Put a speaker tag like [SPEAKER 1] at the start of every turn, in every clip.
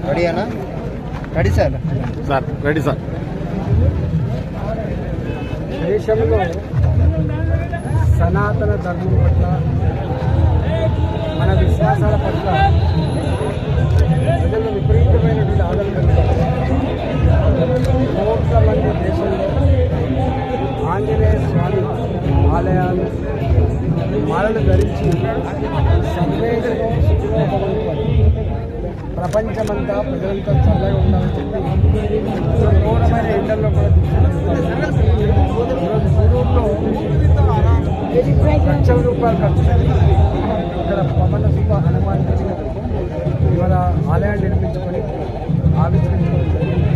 [SPEAKER 1] రెడీనా? Ready sir.
[SPEAKER 2] Sir ready sir.
[SPEAKER 3] దేశంలో సనాతన ధర్మం పట్ల మన విశ్వాసాల పట్ల ప్రజలు విపరీతమైనటువంటి ఆదరణ కోట్ల మంది దేశంలో ఆంజనేయ స్వామి ఆలయాలు మాలలు ధరించి సర్వేలో ప్రపంచమంతా ప్రజలంతా చల్లగా ఉండాలని చెప్పి ఘోరమైన ఎండల్లో కూడా ఈరోజు గూడూరులో లక్షల రూపాయలు ఖర్చు పెట్టి ఇక్కడ పవన శుభ హనుమాన్ ఇవాళ ఆలయాన్ని నిర్మించుకొని ఆవిష్కరించుకోవడం జరిగింది.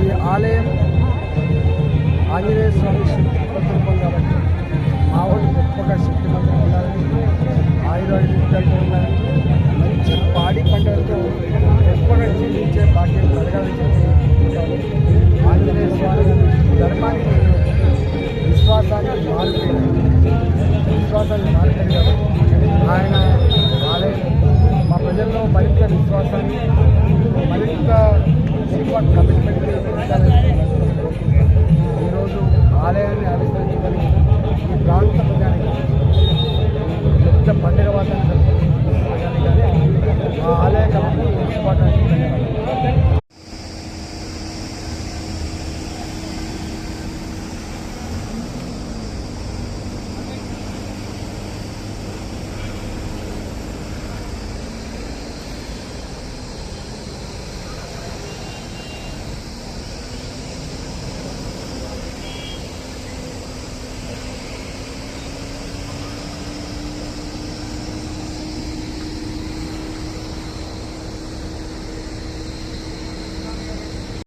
[SPEAKER 3] ఈ ఆలయం ఆంజనేయ స్వామి శక్తి ప్రతిరూపం కాబట్టి మా వాళ్ళు గొప్పగా శక్తివంతంగా ఉండాలని, ఆయుర్వేదాలతో ఉండాలని, మంచి పాడి పంటలతో గొప్పగా జీవించే భాగ్యం కలగాలని చెప్పి ఆంజనేయ స్వామి ధర్మానికి విశ్వాసాన్ని మారుతుంది ఆయన ఆలయం మా ప్రజల్లో మరింత విశ్వాసాన్ని మరింత ఎక్కువ కమిట్మెంట్